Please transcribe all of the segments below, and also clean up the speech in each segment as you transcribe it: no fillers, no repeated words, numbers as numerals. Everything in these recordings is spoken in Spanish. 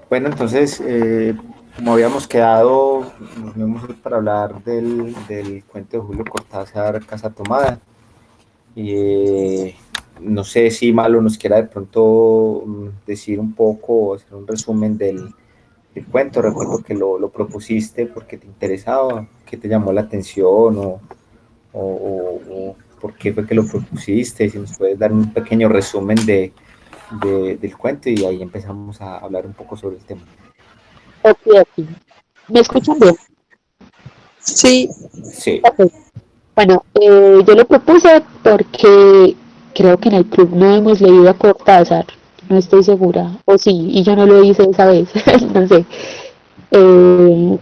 Bueno, entonces, como habíamos quedado, nos vemos hoy para hablar del cuento de Julio Cortázar, Casa Tomada. Y, no sé si Malo nos quiera de pronto decir un poco o hacer un resumen del cuento. Recuerdo que lo propusiste porque te interesaba, que te llamó la atención o por qué fue que lo propusiste. Si nos puedes dar un pequeño resumen del cuento y ahí empezamos a hablar un poco sobre el tema. Ok, ok. ¿Me escuchan bien? Sí, Sí. Ok. Bueno, yo lo propuse porque creo que en el club no hemos leído a Cortázar, no estoy segura, o sí, y yo no lo hice esa vez, no sé. Eh,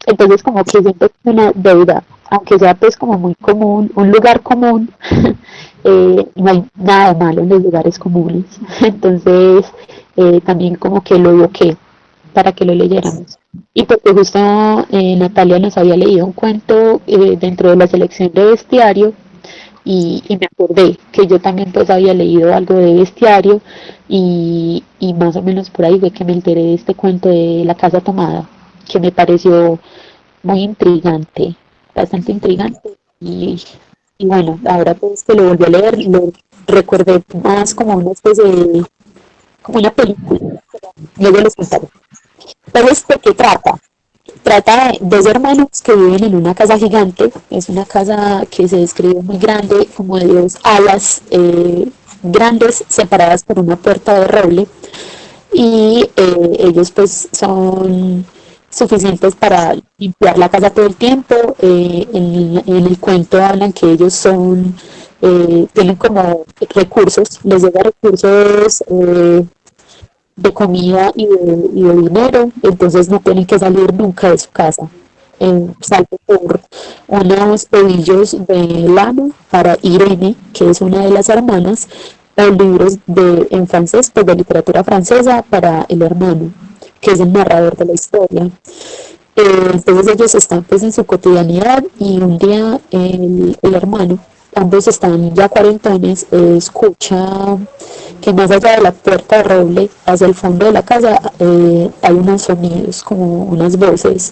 entonces como que siento que es una deuda, aunque sea pues como muy común, un lugar común, no hay nada de malo en los lugares comunes. Entonces también como que lo evoqué para que lo leyéramos. Y porque justo Natalia nos había leído un cuento dentro de la selección de bestiario y me acordé que yo también pues había leído algo de bestiario y más o menos por ahí fue que me enteré de este cuento de La Casa Tomada, que me pareció muy intrigante, bastante intrigante y bueno, ahora pues que lo volví a leer, lo recordé más como una especie de, como una película, luego les contaré. Pero ¿de qué trata? Trata de dos hermanos que viven en una casa gigante, es una casa que se describe muy grande, como de dos alas grandes separadas por una puerta de roble y ellos pues son suficientes para limpiar la casa todo el tiempo. En el cuento hablan que ellos son, tienen como recursos, les llega recursos de comida y de dinero, entonces no tienen que salir nunca de su casa, salvo por unos ovillos de lana para Irene, que es una de las hermanas, o libros en francés, pues de literatura francesa para el hermano, que es el narrador de la historia. Entonces ellos están pues en su cotidianidad y un día el hermano, ambos están ya cuarentones, escucha que más allá de la puerta de roble, hacia el fondo de la casa, hay unos sonidos, como unas voces,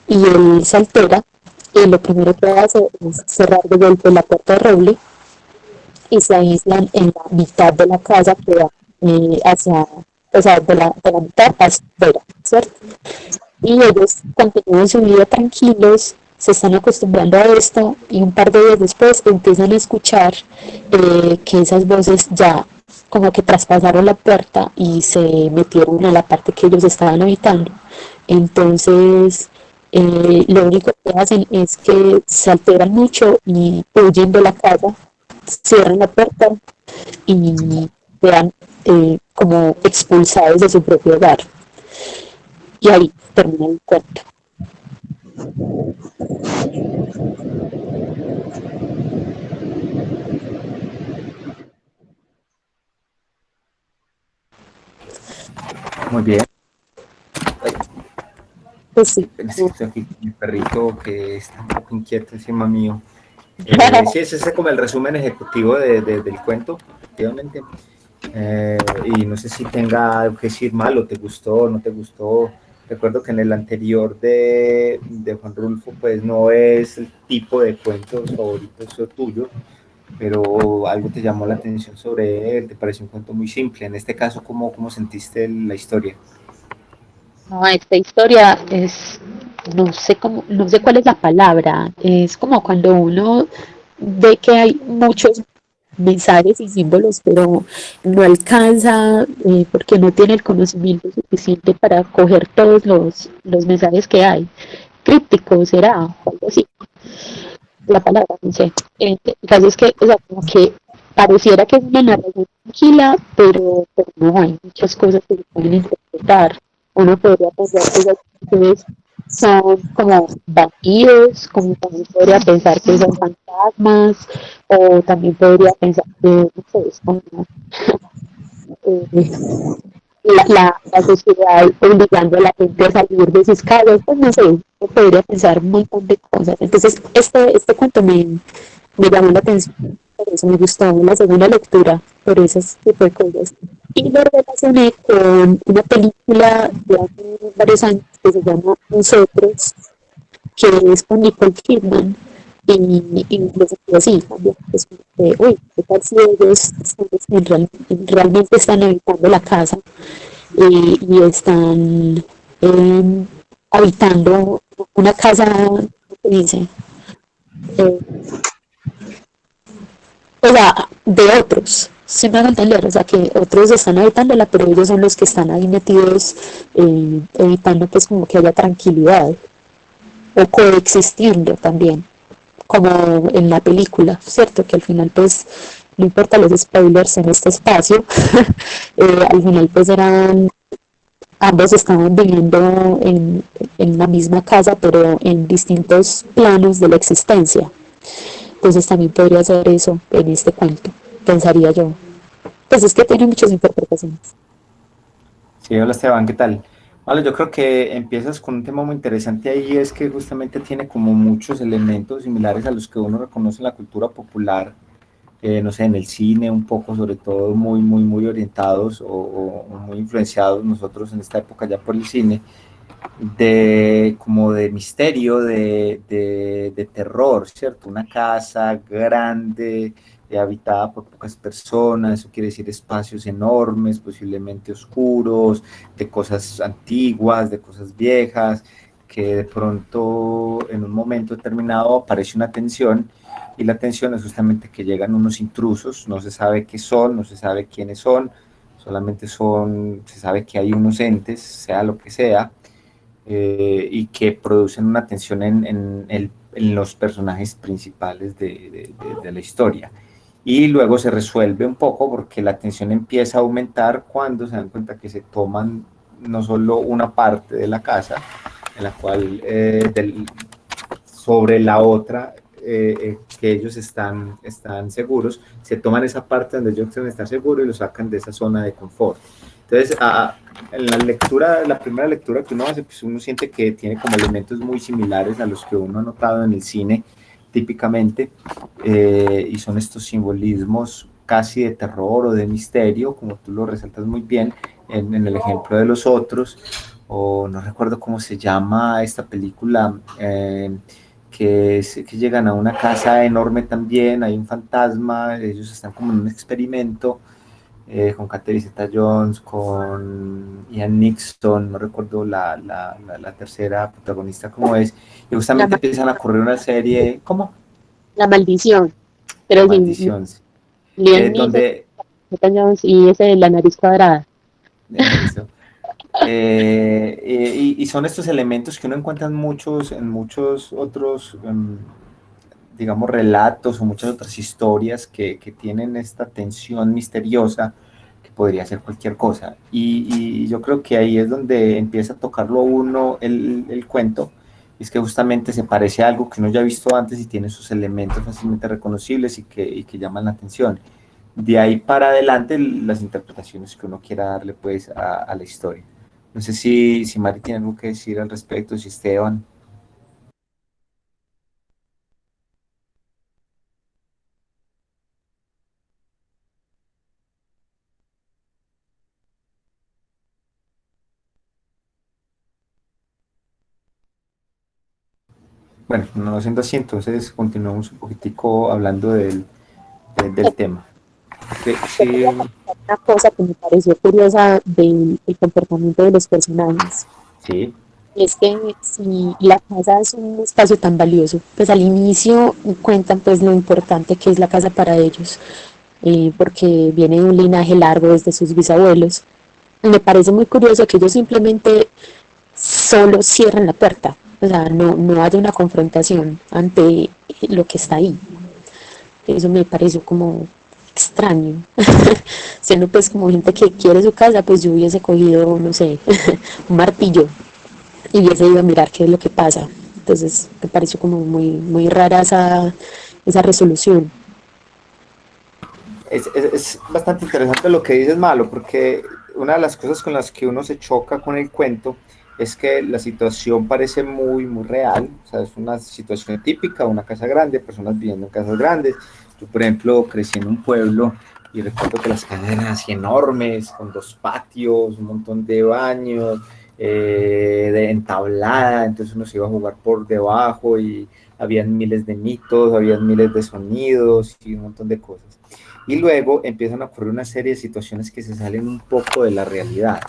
y él se altera y lo primero que hace es cerrar de golpe la puerta de roble y se aíslan en la mitad de la casa que va hacia, o sea, de la mitad hacia afuera, ¿cierto? Y ellos continúan su vida tranquilos, se están acostumbrando a esto y un par de días después empiezan a escuchar que esas voces ya como que traspasaron la puerta y se metieron a la parte que ellos estaban habitando. Entonces, lo único que hacen es que se alteran mucho y huyen de la casa, cierran la puerta y quedan como expulsados de su propio hogar. Y ahí termina el cuento. Muy bien. Ay, Pues sí. es que estoy aquí con mi perrito que está un poco inquieto encima mío. Sí, ese es como el resumen ejecutivo del cuento, efectivamente. Y no sé si tenga algo que decir malo, te gustó, no te gustó. Recuerdo que en el anterior de Juan Rulfo, pues no es el tipo de cuentos favoritos tuyo, pero algo te llamó la atención sobre él, te pareció un cuento muy simple. En este caso, ¿cómo sentiste la historia? No, esta historia es, no sé cómo, no sé cuál es la palabra, es como cuando uno ve que hay muchos mensajes y símbolos, pero no alcanza porque no tiene el conocimiento suficiente para coger todos los mensajes que hay. Críptico será, o algo así, la palabra, no sé. El caso es que, o sea, como que pareciera que es una narración tranquila, pero no hay muchas cosas que se pueden interpretar. Uno podría pensar que esas actitudes son como vampiros, como también podría pensar que son fantasmas, o también podría pensar que, no sé, es como eh, la sociedad obligando a la gente a salir de sus casas, pues no sé, uno podría pensar un montón de cosas. Entonces, este cuento me llamó la atención, por eso me gustó la segunda lectura, por esas tipo de cosas. Y lo relacioné con una película de hace varios años que se llama Nosotros, que es con Nicole Kidman. Y lo sentí así también, pues como que, uy, ¿qué tal si ellos realmente están habitando la casa y están eh, habitando una casa, ¿cómo se dice? Eh, o sea, de otros, se me hago entender, o sea, que otros están habitándola, pero ellos son los que están ahí metidos, evitando pues como que haya tranquilidad o coexistiendo también, como en la película, ¿cierto? Que al final pues no importa los spoilers en este espacio, al final pues eran, ambos estaban viviendo en la misma casa, pero en distintos planos de la existencia. Entonces también podría ser eso en este cuento, pensaría yo. Pues es que tiene muchas interpretaciones. Sí, hola Esteban, ¿qué tal? Vale, yo creo que empiezas con un tema muy interesante ahí, es que justamente tiene como muchos elementos similares a los que uno reconoce en la cultura popular, no sé, en el cine un poco, sobre todo muy orientados o muy influenciados nosotros en esta época ya por el cine, de como de misterio, de terror, ¿cierto? Una casa grande, habitada por pocas personas, eso quiere decir espacios enormes, posiblemente oscuros, de cosas antiguas, de cosas viejas, que de pronto en un momento determinado aparece una tensión y la tensión es justamente que llegan unos intrusos, no se sabe qué son, no se sabe quiénes son, solamente son, se sabe que hay unos entes, sea lo que sea, y que producen una tensión en los personajes principales de la historia. Y luego se resuelve un poco porque la tensión empieza a aumentar cuando se dan cuenta que se toman no solo una parte de la casa, en la cual sobre la otra que ellos están seguros, se toman esa parte donde ellos deben estar seguros y lo sacan de esa zona de confort. Entonces, en la lectura, la primera lectura que uno hace, pues uno siente que tiene como elementos muy similares a los que uno ha notado en el cine típicamente, y son estos simbolismos casi de terror o de misterio, como tú lo resaltas muy bien en el ejemplo de los otros, o no recuerdo cómo se llama esta película, que llegan a una casa enorme también, hay un fantasma, ellos están como en un experimento, con Catherine Zeta-Jones, con Ian Nixon, no recuerdo la tercera protagonista cómo es, y La, justamente empiezan a correr una serie, ¿cómo? la maldición, La pero sin maldición, Liam Neeson donde, y ese de la nariz cuadrada. eso, y son estos elementos que uno encuentra en muchos otros, digamos, relatos o muchas otras historias que tienen esta tensión misteriosa que podría ser cualquier cosa. Y yo creo que ahí es donde empieza a tocarlo uno el cuento, es que justamente se parece a algo que uno ya ha visto antes y tiene sus elementos fácilmente reconocibles y que llaman la atención. De ahí para adelante las interpretaciones que uno quiera darle pues a la historia. No sé si Mari tiene algo que decir al respecto, si Esteban. Bueno, no siendo así, entonces continuamos un poquitico hablando del tema. Sí, sí, Una cosa que me pareció curiosa del comportamiento de los personajes. sí, Y es que si la casa es un espacio tan valioso, pues al inicio cuentan pues lo importante que es la casa para ellos, porque viene de un linaje largo desde sus bisabuelos. Y me parece muy curioso que ellos simplemente solo cierran la puerta, o sea, no haya una confrontación ante lo que está ahí. Eso me pareció como extraño. Siendo pues como gente que quiere su casa, pues yo hubiese cogido, no sé, un martillo y hubiese ido a mirar qué es lo que pasa. Entonces me pareció como muy rara esa resolución. es bastante interesante lo que dices, Malo, porque una de las cosas con las que uno se choca con el cuento es que la situación parece muy real, o sea, es una situación típica, una casa grande, personas viviendo en casas grandes. Yo, por ejemplo, crecí en un pueblo y recuerdo que las casas eran así enormes, con 2 patios, un montón de baños, de entablada, entonces uno se iba a jugar por debajo y habían miles de mitos, habían miles de sonidos y un montón de cosas. Y luego empiezan a ocurrir una serie de situaciones que se salen un poco de la realidad.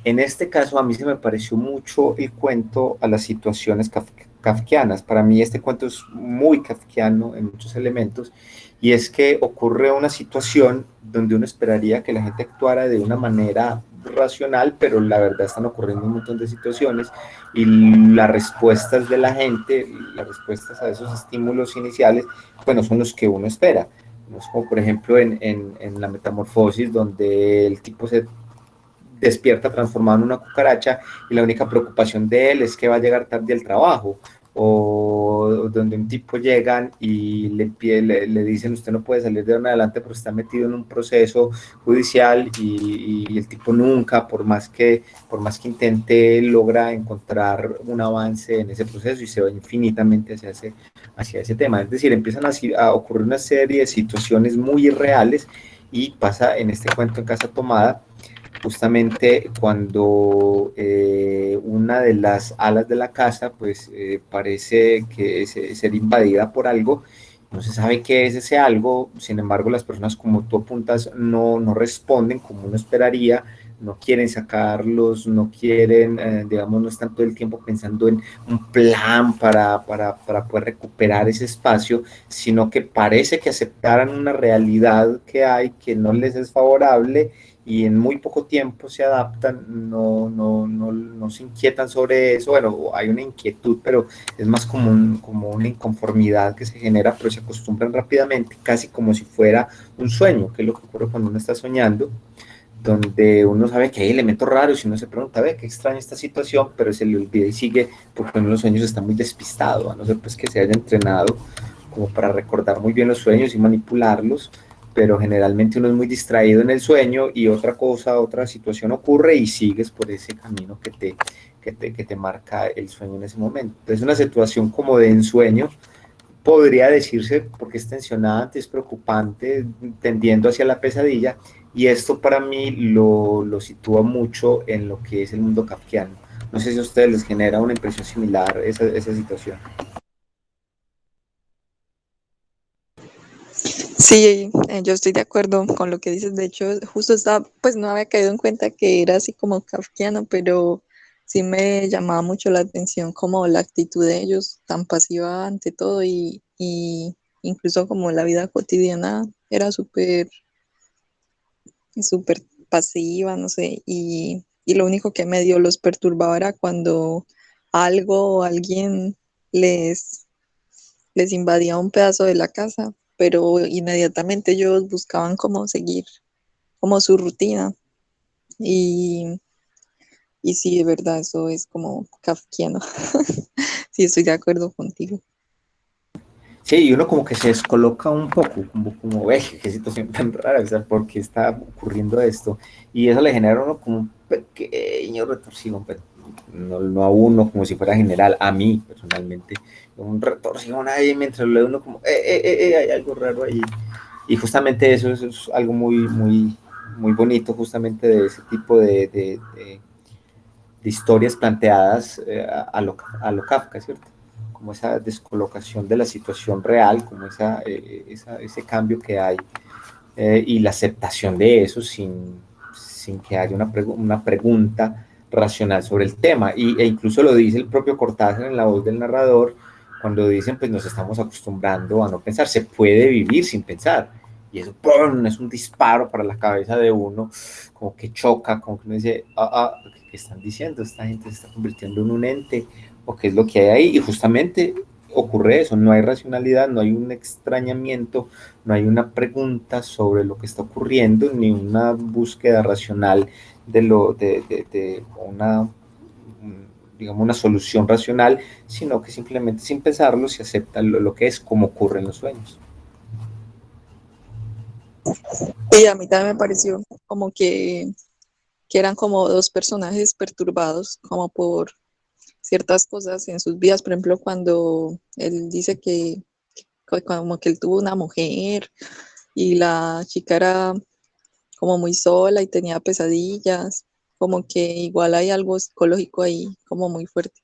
En este caso, a mí se me pareció mucho el cuento a las situaciones kafkianas. Para mí este cuento es muy kafkiano en muchos elementos, y es que ocurre una situación donde uno esperaría que la gente actuara de una manera racional, pero la verdad están ocurriendo un montón de situaciones y las respuestas de la gente, las respuestas a esos estímulos iniciales, pues no son los que uno espera. No es como por ejemplo en la metamorfosis, donde el tipo se despierta transformado en una cucaracha y la única preocupación de él es que va a llegar tarde al trabajo, o donde un tipo llegan y le dicen usted no puede salir de ahora en adelante porque está metido en un proceso judicial, y el tipo nunca, por más que intente, logra encontrar un avance en ese proceso y se va infinitamente hacia ese tema. Es decir, empiezan a ocurrir una serie de situaciones muy irreales, y pasa en este cuento en Casa Tomada justamente cuando una de las alas de la casa pues parece que ser invadida por algo. No se sabe qué es ese algo, sin embargo las personas, como tú apuntas, no responden como uno esperaría, no quieren sacarlos, no quieren, digamos, no están todo el tiempo pensando en un plan para poder recuperar ese espacio, sino que parece que aceptaran una realidad que hay que no les es favorable, y en muy poco tiempo se adaptan, no se inquietan sobre eso. Bueno, hay una inquietud, pero es más como una inconformidad que se genera, pero se acostumbran rápidamente, casi como si fuera un sueño, que es lo que ocurre cuando uno está soñando, donde uno sabe que hay elementos raros y uno se pregunta, ve, qué extraña esta situación, pero se le olvida y sigue, porque uno en los sueños está muy despistado, a no ser pues que se haya entrenado como para recordar muy bien los sueños y manipularlos, pero generalmente uno es muy distraído en el sueño y otra cosa, otra situación ocurre y sigues por ese camino que te marca el sueño en ese momento. Entonces, una situación como de ensueño podría decirse, porque es tensionante, es preocupante, tendiendo hacia la pesadilla, y esto para mí lo sitúa mucho en lo que es el mundo kafkiano. No sé si a ustedes les genera una impresión similar esa situación. Sí, yo estoy de acuerdo con lo que dices. De hecho, justo estaba, pues no había caído en cuenta que era así como kafkiano, pero sí me llamaba mucho la atención como la actitud de ellos, tan pasiva ante todo y incluso como la vida cotidiana era súper pasiva, no sé, y lo único que medio los perturbaba era cuando algo o alguien les les invadía un pedazo de la casa, pero inmediatamente ellos buscaban cómo seguir como su rutina. Y, y sí, de verdad, eso es como kafkiano. Sí, estoy de acuerdo contigo. Sí, y uno como que se descoloca un poco, como ve, qué situación tan rara, o sea, ¿por qué está ocurriendo esto? Y eso le genera a uno como un pequeño retorsión, pero no a uno como si fuera general, a mí personalmente, un retorsión ahí mientras lo ve uno como, hay algo raro ahí. Y justamente eso es algo muy bonito, justamente de ese tipo de historias planteadas a lo Kafka, ¿cierto? Como esa descolocación de la situación real, como ese cambio que hay, y la aceptación de eso sin que haya una pregunta racional sobre el tema. E incluso lo dice el propio Cortázar en la voz del narrador, cuando dicen, pues nos estamos acostumbrando a no pensar, se puede vivir sin pensar. Y eso ¡pum! Es un disparo para la cabeza de uno, como que choca, como que uno dice, ¿qué están diciendo? Esta gente se está convirtiendo en un ente, o qué es lo que hay ahí. Y justamente ocurre eso, no hay racionalidad, no hay un extrañamiento, no hay una pregunta sobre lo que está ocurriendo, ni una búsqueda racional de una, digamos, una solución racional, sino que simplemente sin pensarlo se acepta lo que es, como ocurre en los sueños. Y a mí también me pareció como que eran como dos personajes perturbados, como por ciertas cosas en sus vidas. Por ejemplo, cuando él dice que como que él tuvo una mujer y la chica era como muy sola y tenía pesadillas, como que igual hay algo psicológico ahí como muy fuerte.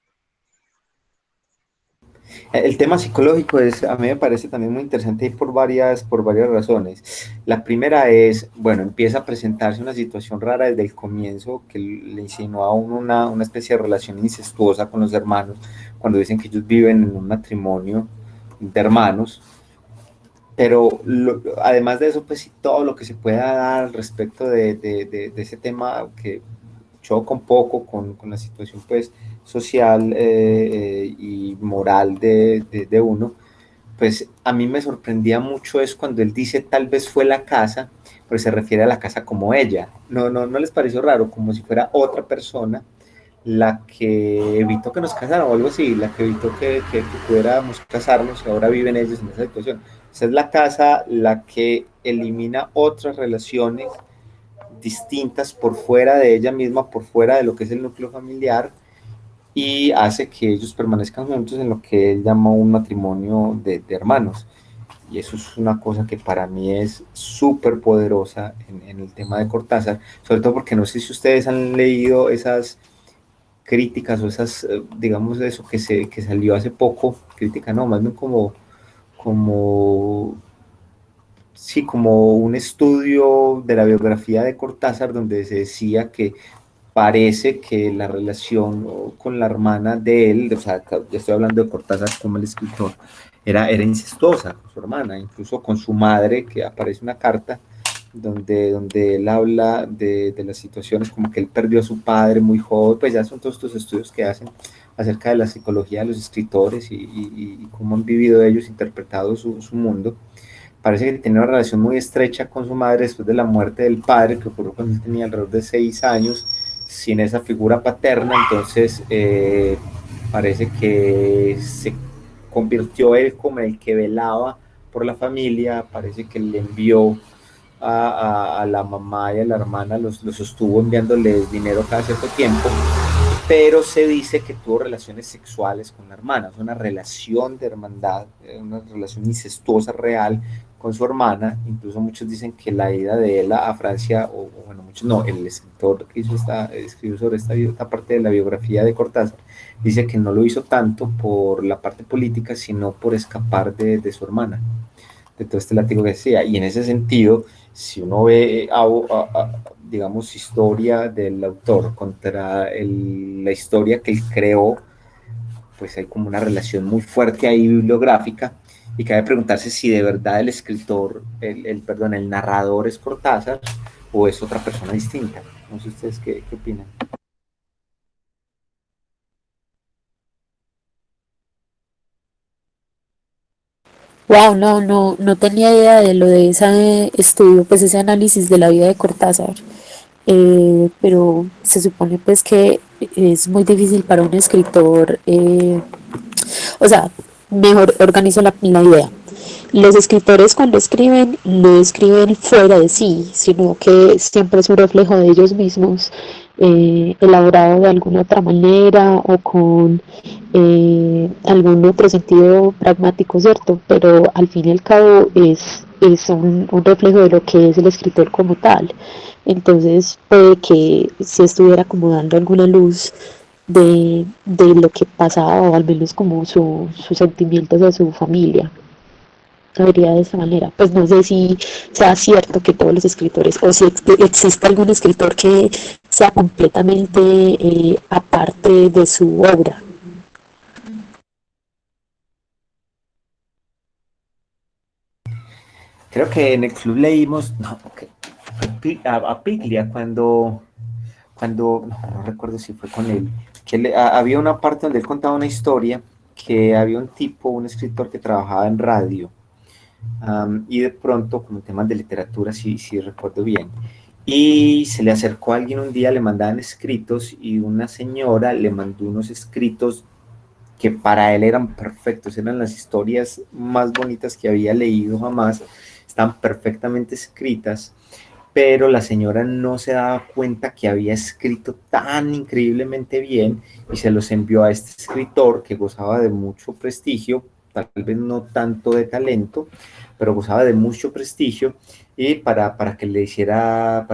El tema psicológico es, a mí me parece también muy interesante y por varias razones. La primera es, bueno, empieza a presentarse una situación rara desde el comienzo que le insinúa a uno una especie de relación incestuosa con los hermanos, cuando dicen que ellos viven en un matrimonio de hermanos, pero además de eso, pues sí, todo lo que se pueda dar al respecto de ese tema que choca un poco con la situación pues social y moral de uno, pues a mí me sorprendía mucho es cuando él dice tal vez fue la casa, pero se refiere a la casa como ella. No les pareció raro, como si fuera otra persona la que evitó que nos casaran o algo así, la que evitó que pudiéramos casarnos y ahora viven ellos en esa situación. Esa es la casa la que elimina otras relaciones distintas por fuera de ella misma, por fuera de lo que es el núcleo familiar y hace que ellos permanezcan juntos en lo que él llama un matrimonio de hermanos. Y eso es una cosa que para mí es súper poderosa en el tema de Cortázar, sobre todo porque no sé si ustedes han leído esas críticas o esas, digamos, eso que salió hace poco, crítica no, más bien como, sí, como un estudio de la biografía de Cortázar donde se decía que parece que la relación con la hermana de él, o sea, ya estoy hablando de Cortázar como el escritor, era incestuosa con su hermana, incluso con su madre, que aparece una carta donde él habla de las situaciones como que él perdió a su padre muy joven, pues ya son todos estos estudios que hacen acerca de la psicología de los escritores y cómo han vivido ellos, interpretado su mundo. Parece que tiene una relación muy estrecha con su madre después de la muerte del padre, que ocurrió cuando él tenía alrededor de 6 años, sin esa figura paterna, entonces parece que se convirtió él como el que velaba por la familia, parece que le envió a la mamá y a la hermana, los estuvo enviándoles dinero cada cierto tiempo, pero se dice que tuvo relaciones sexuales con la hermana, es una relación de hermandad, una relación incestuosa real con su hermana, incluso muchos dicen que la ida de él a Francia, o bueno, muchos no, el escritor que hizo escribió sobre esta parte de la biografía de Cortázar, dice que no lo hizo tanto por la parte política, sino por escapar de su hermana, de todo este látigo que decía, y en ese sentido, si uno ve, digamos, historia del autor contra la historia que él creó, pues hay como una relación muy fuerte ahí bibliográfica, y cabe preguntarse si de verdad el escritor, perdón, el narrador es Cortázar o es otra persona distinta. No sé ustedes qué opinan. Wow, no tenía idea de lo de ese estudio, pues ese análisis de la vida de Cortázar. Pero se supone pues que es muy difícil para un escritor, o sea, mejor organizo la idea. Los escritores cuando escriben no escriben fuera de sí, sino que siempre es un reflejo de ellos mismos, elaborado de alguna otra manera o con algún otro sentido pragmático, ¿cierto? Pero al fin y al cabo es un reflejo de lo que es el escritor como tal. Entonces puede que se estuviera como dando alguna luz de lo que pasaba o al menos como sus sentimientos de su familia. Lo vería de esa manera. Pues no sé si sea cierto que todos los escritores, o si existe algún escritor que sea completamente aparte de su obra. Creo que en el club leímos, no, okay, a Piglia no recuerdo si fue con él, que había una parte donde él contaba una historia que había un tipo, un escritor que trabajaba en radio, y de pronto, como temas de literatura, si recuerdo bien, y se le acercó a alguien un día, le mandaban escritos y una señora le mandó unos escritos que para él eran perfectos, eran las historias más bonitas que había leído jamás, están perfectamente escritas, pero la señora no se daba cuenta que había escrito tan increíblemente bien y se los envió a este escritor que gozaba de mucho prestigio, tal vez no tanto de talento, pero gozaba de mucho prestigio, y para que le hiciera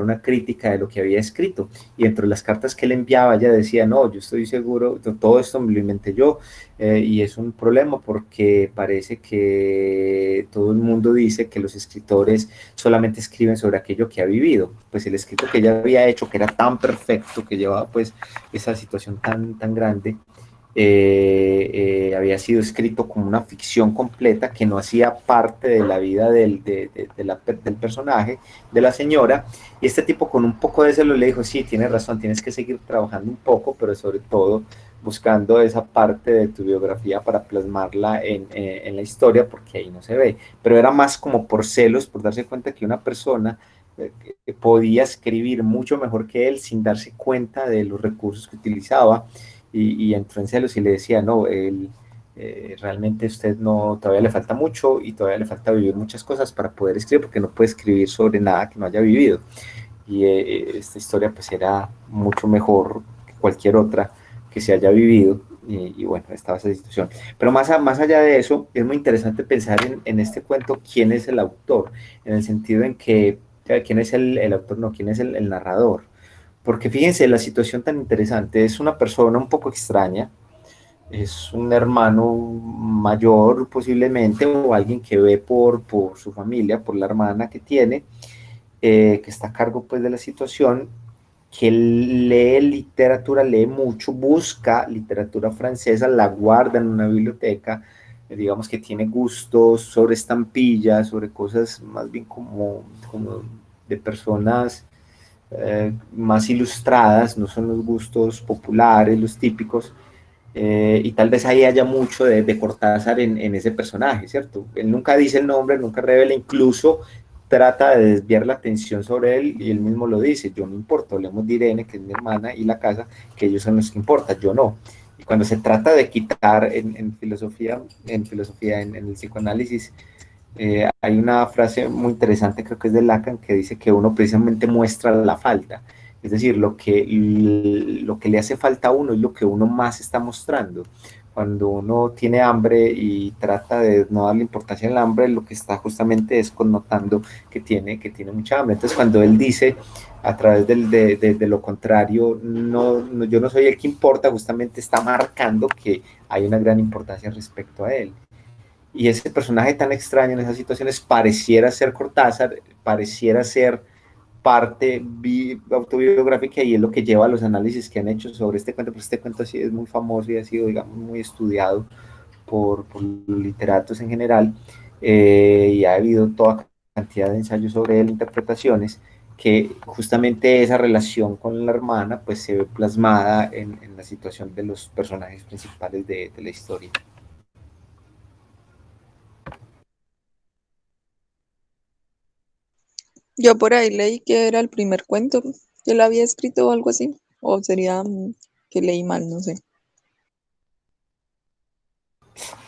una crítica de lo que había escrito. Y entre las cartas que le enviaba, ella decía, no, yo estoy seguro, todo esto me lo inventé yo, y es un problema porque parece que todo el mundo dice que los escritores solamente escriben sobre aquello que ha vivido. Pues el escrito que ella había hecho, que era tan perfecto, que llevaba pues esa situación tan grande, había sido escrito como una ficción completa que no hacía parte de la vida del personaje, de la señora, y este tipo con un poco de celo le dijo, sí, tienes razón, tienes que seguir trabajando un poco, pero sobre todo buscando esa parte de tu biografía para plasmarla en la historia, porque ahí no se ve, pero era más como por celos, por darse cuenta que una persona podía escribir mucho mejor que él sin darse cuenta de los recursos que utilizaba, y entró en celos y le decía, no, realmente usted no, todavía le falta mucho y todavía le falta vivir muchas cosas para poder escribir, porque no puede escribir sobre nada que no haya vivido. Y esta historia pues era mucho mejor que cualquier otra que se haya vivido, y bueno, estaba esa situación. Pero más allá de eso, es muy interesante pensar en este cuento quién es el autor, en el sentido en que, quién es el autor, no, quién es el narrador. Porque fíjense la situación tan interesante, es una persona un poco extraña, es un hermano mayor posiblemente, o alguien que ve por su familia, por la hermana que tiene, que está a cargo pues de la situación, que lee literatura, lee mucho, busca literatura francesa, la guarda en una biblioteca, digamos que tiene gustos sobre estampillas, sobre cosas más bien como de personas más ilustradas, no son los gustos populares, los típicos, y tal vez ahí haya mucho de Cortázar en ese personaje, ¿cierto? Él nunca dice el nombre, nunca revela, incluso trata de desviar la atención sobre él, y él mismo lo dice, yo no importo, hablemos de Irene, que es mi hermana, y la casa, que ellos son los que importan, yo no. Y cuando se trata de quitar en el psicoanálisis, hay una frase muy interesante, creo que es de Lacan, que dice que uno precisamente muestra la falta. Es decir, lo que le hace falta a uno es lo que uno más está mostrando. Cuando uno tiene hambre y trata de no darle importancia al hambre, lo que está justamente es connotando que tiene mucha hambre. Entonces, cuando él dice a través de lo contrario, no, yo no soy el que importa, justamente está marcando que hay una gran importancia respecto a él. Y ese personaje tan extraño en esas situaciones pareciera ser Cortázar, pareciera ser parte autobiográfica, y es lo que lleva a los análisis que han hecho sobre este cuento, pues este cuento sí es muy famoso y ha sido, digamos, muy estudiado por literatos en general, y ha habido toda cantidad de ensayos sobre él, interpretaciones, que justamente esa relación con la hermana pues se ve plasmada en la situación de los personajes principales de la historia. Yo por ahí leí que era el primer cuento que él había escrito o algo así. O sería que leí mal, no sé.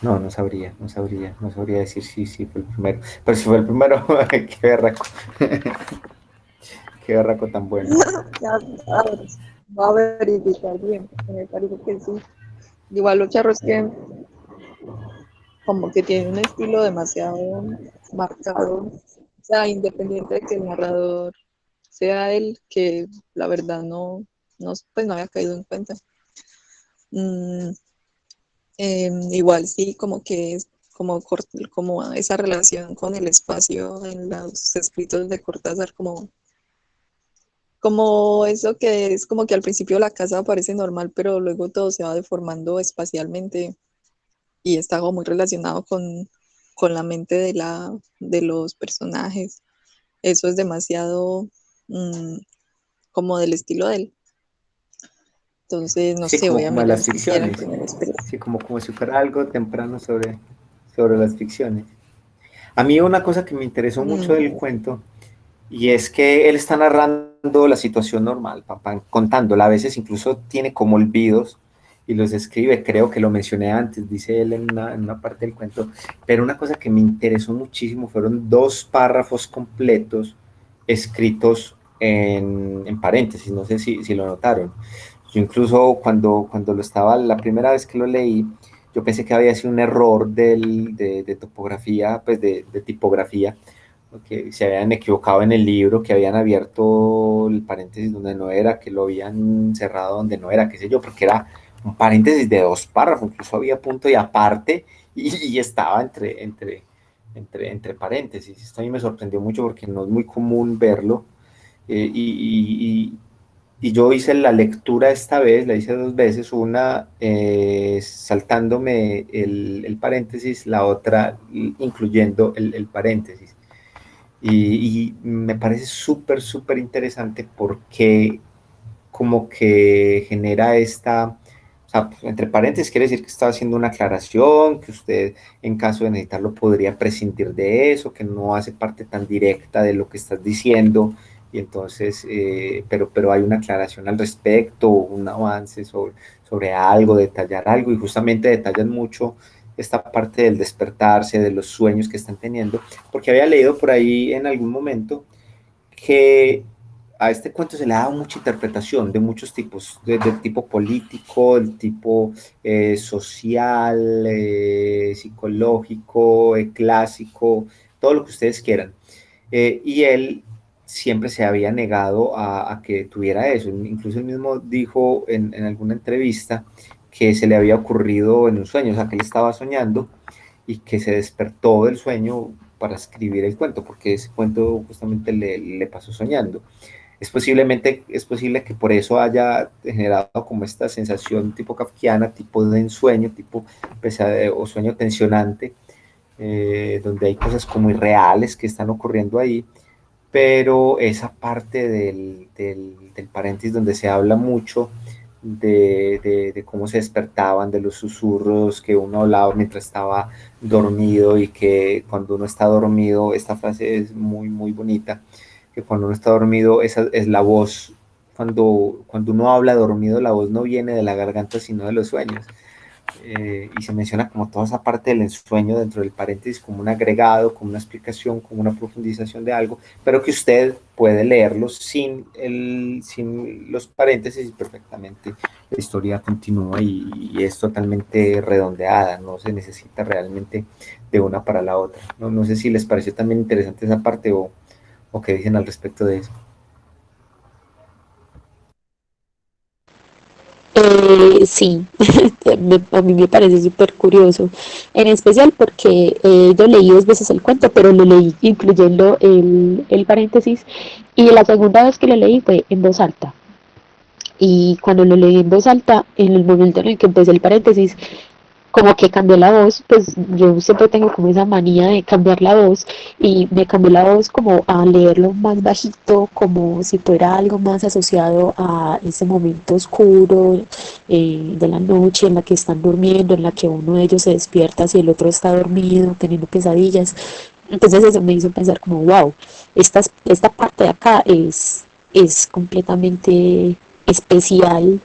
No, no sabría decir si fue el primero. Pero si fue el primero, qué berraco. Qué berraco tan bueno. Ya, a ver, voy a verificar bien, porque me parece que sí. Igual lo charro es que como que tiene un estilo demasiado marcado. O sea, independiente de que el narrador sea él, que la verdad pues no había caído en cuenta. Mm, igual sí, como que es como esa relación con el espacio en los escritos de Cortázar, como eso que es como que al principio la casa parece normal, pero luego todo se va deformando espacialmente y está como muy relacionado con la mente de los personajes. Eso es demasiado mm, como del estilo de él. Entonces, no Sí, sé, voy como, a como de mirar las siquiera el ficciones. primer especie. Sí, como si fuera algo temprano sobre las ficciones. A mí una cosa que me interesó mucho del cuento, y es que él está narrando la situación normal, papá, contándola, a veces incluso tiene como olvidos y los escribe, creo que lo mencioné antes, dice él en una parte del cuento, pero una cosa que me interesó muchísimo fueron 2 párrafos completos escritos en paréntesis, no sé si lo notaron. Yo incluso cuando lo estaba, la primera vez que lo leí, yo pensé que había sido un error de topografía, pues de tipografía, que se habían equivocado en el libro, que habían abierto el paréntesis donde no era, que lo habían cerrado donde no era, qué sé yo, porque era un paréntesis de 2 párrafos, incluso había punto y aparte, y estaba entre paréntesis. Esto a mí me sorprendió mucho porque no es muy común verlo. Y yo hice la lectura esta vez, la hice 2 veces, una saltándome el paréntesis, la otra incluyendo el paréntesis. Y me parece súper, súper interesante porque como que genera esta, o sea, entre paréntesis quiere decir que está haciendo una aclaración, que usted en caso de necesitarlo podría prescindir de eso, que no hace parte tan directa de lo que estás diciendo, y entonces, pero hay una aclaración al respecto, un avance sobre algo, detallar algo, y justamente detallan mucho esta parte del despertarse, de los sueños que están teniendo, porque había leído por ahí en algún momento que a este cuento se le ha dado mucha interpretación de muchos tipos, de tipo político, del tipo social, psicológico, clásico, todo lo que ustedes quieran. Y él siempre se había negado a que tuviera eso. Incluso él mismo dijo en alguna entrevista que se le había ocurrido en un sueño, o sea, que él estaba soñando y que se despertó del sueño para escribir el cuento, porque ese cuento justamente le pasó soñando. Es posible que por eso haya generado como esta sensación tipo kafkiana, tipo de ensueño, tipo o sueño tensionante, donde hay cosas como irreales que están ocurriendo ahí, pero esa parte del paréntesis donde se habla mucho de cómo se despertaban, de los susurros que uno hablaba mientras estaba dormido y que cuando uno está dormido, esta frase es muy, muy bonita, que cuando uno está dormido, esa es la voz, cuando uno habla dormido, la voz no viene de la garganta, sino de los sueños. Y se menciona como toda esa parte del ensueño dentro del paréntesis como un agregado, como una explicación, como una profundización de algo, pero que usted puede leerlo sin los paréntesis y perfectamente la historia continúa y es totalmente redondeada, no se necesita realmente de una para la otra. No sé si les pareció también interesante esa parte o qué dicen al respecto de eso. Sí, a mí me parece súper curioso, en especial porque yo leí 2 veces el cuento, pero lo leí incluyendo el paréntesis, y la segunda vez que lo leí fue en voz alta. Y cuando lo leí en voz alta, en el momento en el que empecé el paréntesis, como que cambió la voz, pues yo siempre tengo como esa manía de cambiar la voz, y me cambió la voz como a leerlo más bajito, como si fuera algo más asociado a ese momento oscuro de la noche en la que están durmiendo, en la que uno de ellos se despierta si el otro está dormido, teniendo pesadillas. Entonces eso me hizo pensar como, wow, esta parte de acá es completamente especial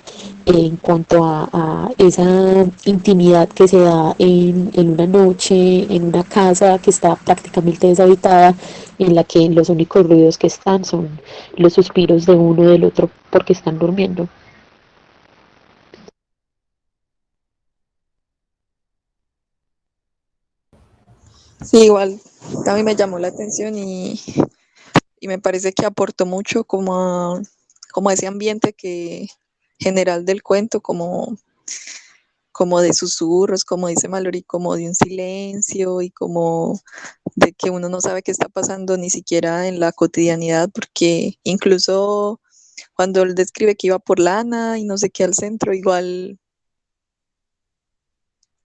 en cuanto a esa intimidad que se da en una noche, en una casa que está prácticamente deshabitada, en la que los únicos ruidos que están son los suspiros de uno y del otro porque están durmiendo. Sí, igual a mí me llamó la atención y me parece que aportó mucho como a ese ambiente que general del cuento, como de susurros, como dice Mallory, como de un silencio y como de que uno no sabe qué está pasando ni siquiera en la cotidianidad, porque incluso cuando él describe que iba por lana y no sé qué al centro, igual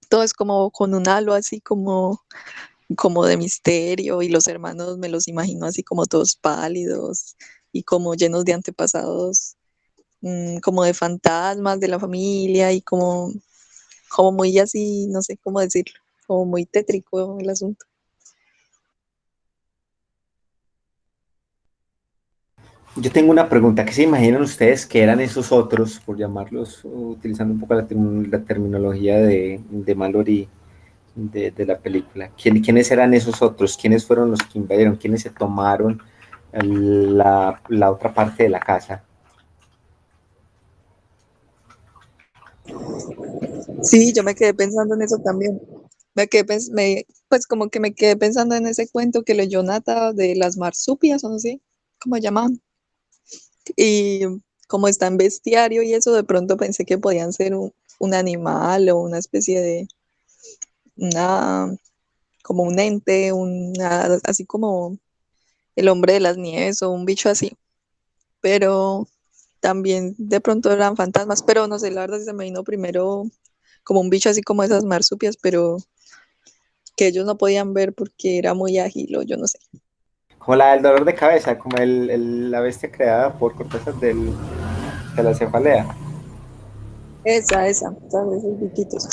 todo es como con un halo así como de misterio, y los hermanos me los imagino así como todos pálidos y como llenos de antepasados, como de fantasmas de la familia y como muy así, no sé cómo decirlo, como muy tétrico el asunto. Yo tengo una pregunta, ¿qué se imaginan ustedes que eran esos otros, por llamarlos, utilizando un poco la terminología de Mallory de la película? ¿Quiénes eran esos otros? ¿Quiénes fueron los que invadieron? ¿Quiénes se tomaron la otra parte de la casa? Sí, yo me quedé pensando en eso también. Pues como que me quedé pensando en ese cuento que leyó Nata de las marsupias, o no sé cómo llamaban. Y como está en bestiario y eso, de pronto pensé que podían ser un animal o una especie de, una, como un ente, así como el hombre de las nieves o un bicho así. Pero también de pronto eran fantasmas, pero no sé, la verdad se me vino primero como un bicho así como esas marsupias, pero que ellos no podían ver porque era muy ágil o yo no sé. Como la del dolor de cabeza, como la bestia creada por Cortázar de la cefalea. ¿sabes? Esos bichitos.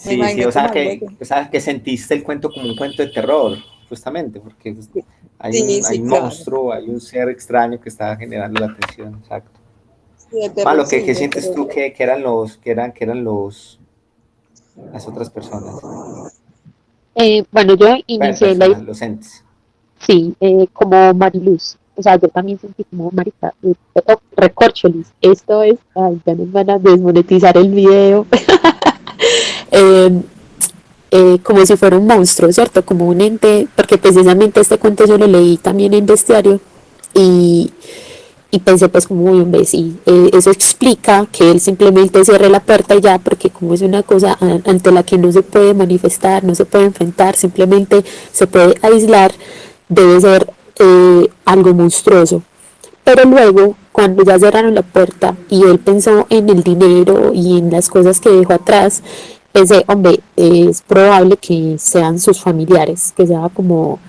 Me Sí, sí, imaginé como algo así. o sea, que sentiste el cuento como un cuento de terror, justamente, porque pues, Sí, hay sí, un claro. monstruo, hay un ser extraño que está generando la atención, exacto. Sí, de terror, Malo, sí, ¿qué de sientes terror. tú que eran las otras personas? Bueno, yo Bueno, inicié personas, los entes. sí, como Mariluz. O sea, yo también sentí como marica, recorcholis. Esto es, ay, ya nos van a desmonetizar el video. Eh, como si fuera un monstruo, ¿cierto? Como un ente, porque precisamente este cuento yo lo leí también en Bestiario y, y pensé pues como, uy, hombre, sí, eso explica que él simplemente cierre la puerta y ya, porque como es una cosa ante la que no se puede manifestar, no se puede enfrentar, simplemente se puede aislar, debe ser algo monstruoso. Pero luego, cuando ya cerraron la puerta y él pensó en el dinero y en las cosas que dejó atrás, pensé, hombre, es probable que sean sus familiares, que sea como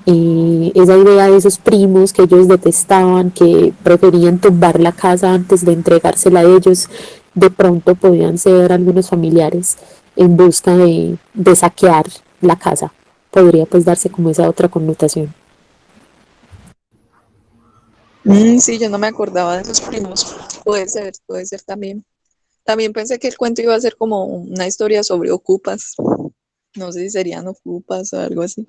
esa idea de esos primos que ellos detestaban, que preferían tumbar la casa antes de entregársela a ellos, de pronto podían ser algunos familiares en busca de saquear la casa. Podría pues darse como esa otra connotación. Sí, yo no me acordaba de esos primos. Puede ser también. También pensé que el cuento iba a ser como una historia sobre ocupas. No sé si serían ocupas o algo así.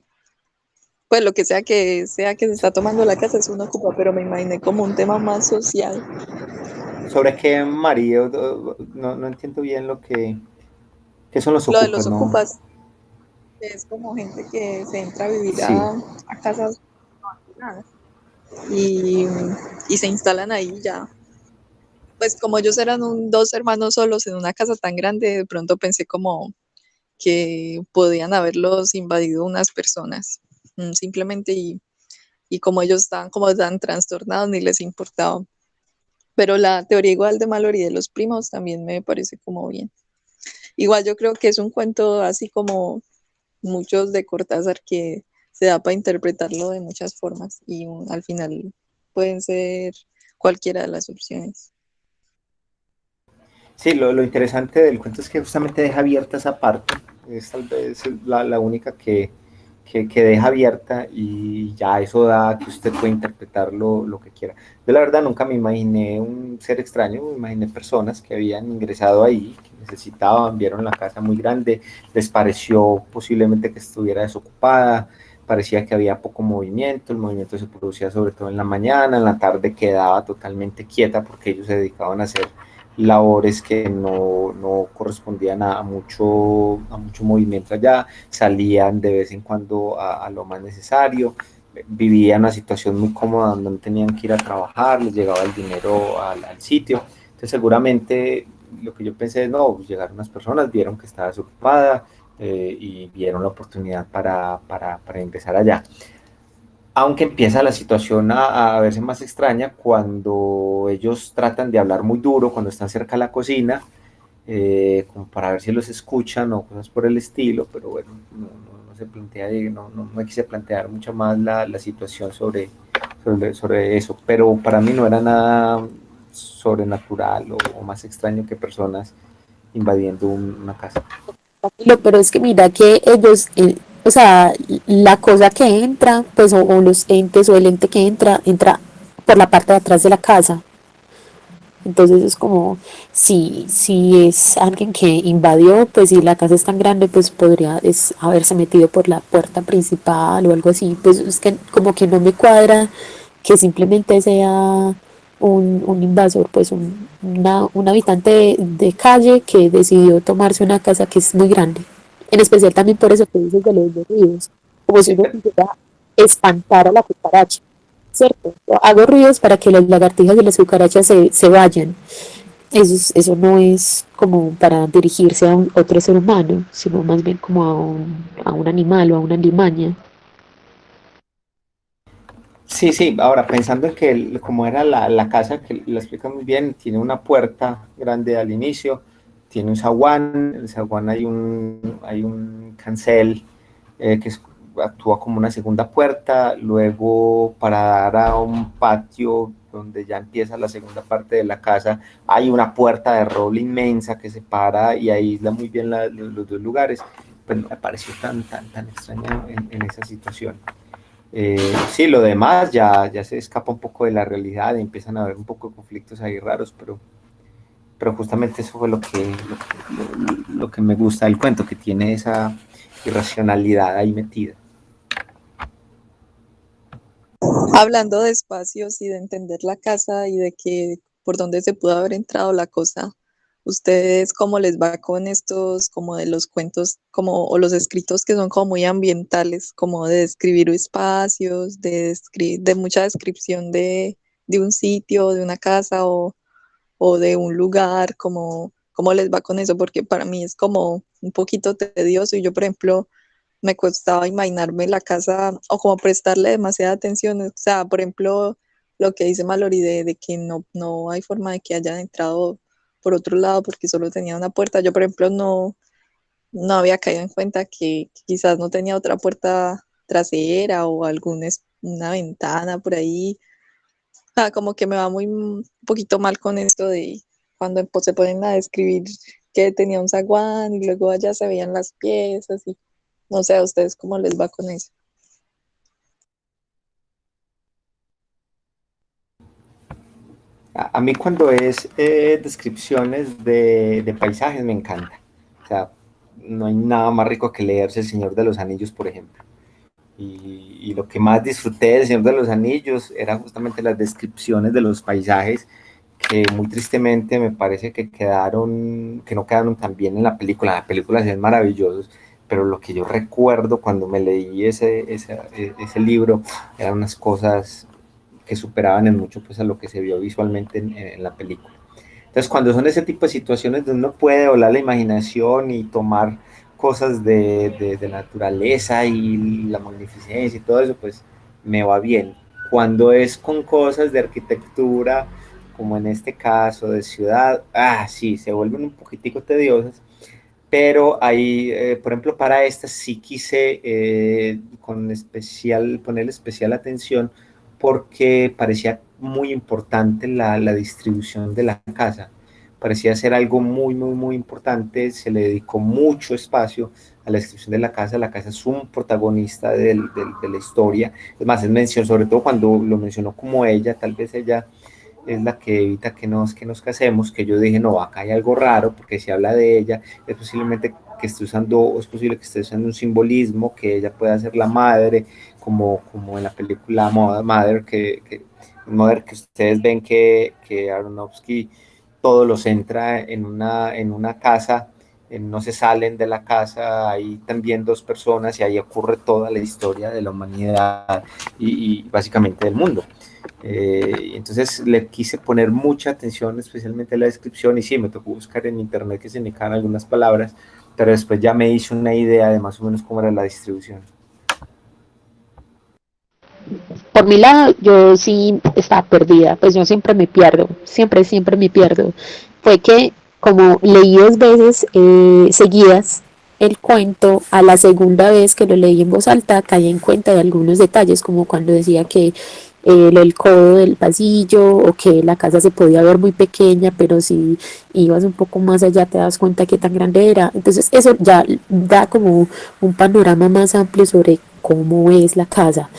Pues lo sea que se está tomando la casa es una ocupa, pero me imaginé como un tema más social. ¿Sobre qué María? No entiendo bien qué son los Lo de ocupas, los ¿no? ocupas es como gente que se entra a vivir Sí. a casas abandonadas y, y se instalan ahí ya. Pues como ellos eran dos hermanos solos en una casa tan grande, de pronto pensé como que podían haberlos invadido unas personas, simplemente y como ellos estaban como tan trastornados ni les importaba. Pero la teoría igual de Mallory de los primos también me parece como bien. Igual yo creo que es un cuento así como muchos de Cortázar que se da para interpretarlo de muchas formas y al final pueden ser cualquiera de las opciones. Sí, lo interesante del cuento es que justamente deja abierta esa parte, es tal vez la única que deja abierta y ya eso da que usted puede interpretar lo que quiera. Yo la verdad nunca me imaginé un ser extraño, me imaginé personas que habían ingresado ahí, que necesitaban, vieron la casa muy grande, les pareció posiblemente que estuviera desocupada, parecía que había poco movimiento, el movimiento se producía sobre todo en la mañana, en la tarde quedaba totalmente quieta porque ellos se dedicaban a hacer labores que no correspondían a mucho movimiento allá, salían de vez en cuando a lo más necesario, vivían una situación muy cómoda donde no tenían que ir a trabajar, les llegaba el dinero al sitio. Entonces seguramente lo que yo pensé es, no, pues llegaron unas personas, vieron que estaba desocupada y vieron la oportunidad para ingresar allá. Aunque empieza la situación a verse más extraña cuando ellos tratan de hablar muy duro, cuando están cerca de la cocina, como para ver si los escuchan o cosas por el estilo, pero bueno, no se plantea, no me quise plantear mucho más la situación sobre eso, pero para mí no era nada sobrenatural o más extraño que personas invadiendo una casa. Pero es que mira que ellos, o sea, la cosa que entra, pues, o los entes o el ente que entra, entra por la parte de atrás de la casa. Entonces es como, si es alguien que invadió, pues si la casa es tan grande, pues podría haberse metido por la puerta principal o algo así. Pues es que como que no me cuadra que simplemente sea un invasor, pues un habitante de calle que decidió tomarse una casa que es muy grande. En especial también por eso que dices de los ruidos, como si uno quisiera espantar a la cucaracha, ¿cierto? Hago ruidos para que las lagartijas y las cucarachas se vayan. Eso no es como para dirigirse a otro ser humano, sino más bien como a un animal o a una limaña. Sí, sí, ahora pensando en que como era la casa, que lo explica muy bien, tiene una puerta grande al inicio, tiene un zaguán, en el zaguán hay un cancel actúa como una segunda puerta, luego para dar a un patio donde ya empieza la segunda parte de la casa, hay una puerta de roble inmensa que separa y aísla muy bien los dos lugares, pues no me pareció tan extraño en esa situación. Sí, lo demás ya se escapa un poco de la realidad y empiezan a haber un poco de conflictos ahí raros, pero justamente eso fue lo que me gusta del cuento, que tiene esa irracionalidad ahí metida. Hablando de espacios y de entender la casa y de que por dónde se pudo haber entrado la cosa, ¿ustedes cómo les va con estos, como de los cuentos, como, o los escritos que son como muy ambientales, como de describir espacios, de mucha descripción de un sitio, de una casa o de un lugar, como, cómo les va con eso? Porque para mí es como un poquito tedioso y yo, por ejemplo, me costaba imaginarme la casa o como prestarle demasiada atención. O sea, por ejemplo, lo que dice Mallory de que no hay forma de que hayan entrado por otro lado porque solo tenía una puerta. Yo, por ejemplo, no había caído en cuenta que quizás no tenía otra puerta trasera o una ventana por ahí. O sea, como que me va muy un poquito mal con esto de cuando se ponen a describir que tenía un zaguán y luego allá se veían las piezas y no sé a ustedes cómo les va con eso. A mí cuando es descripciones de paisajes me encanta. O sea, no hay nada más rico que leerse El Señor de los Anillos, por ejemplo. Y lo que más disfruté del Señor de los Anillos eran justamente las descripciones de los paisajes que muy tristemente me parece que no quedaron tan bien en la película. La película se ven maravillosos, pero lo que yo recuerdo cuando me leí ese libro eran unas cosas que superaban en mucho pues a lo que se vio visualmente en la película. Entonces, cuando son ese tipo de situaciones donde uno puede volar la imaginación y tomar cosas de naturaleza y la magnificencia y todo eso, pues me va bien. Cuando es con cosas de arquitectura, como en este caso de ciudad, sí, se vuelven un poquitico tediosas, pero ahí, por ejemplo, para estas sí quise ponerle especial atención porque parecía muy importante la distribución de la casa. Parecía ser algo muy importante, se le dedicó mucho espacio a la descripción de la casa es un protagonista de la historia, es más, es mención, sobre todo cuando lo mencionó como ella, tal vez ella es la que evita que nos casemos, que yo dije, no, acá hay algo raro, porque si habla de ella, es posiblemente que esté usando, es posible que esté usando un simbolismo, que ella pueda ser la madre, como en la película Mother, que ustedes ven que Aronofsky todo lo centra en una casa, no se salen de la casa, ahí también dos personas y ahí ocurre toda la historia de la humanidad y básicamente del mundo. Entonces le quise poner mucha atención, especialmente a la descripción, y sí, me tocó buscar en internet que se me caen algunas palabras, pero después ya me hice una idea de más o menos cómo era la distribución. Por mi lado, yo sí estaba perdida, pues yo siempre me pierdo, siempre me pierdo. Fue que como leí dos veces seguidas el cuento, a la segunda vez que lo leí en voz alta caí en cuenta de algunos detalles, como cuando decía que el codo del pasillo o que la casa se podía ver muy pequeña, pero si ibas un poco más allá te das cuenta qué tan grande era. Entonces eso ya da como un panorama más amplio sobre cómo es la casa.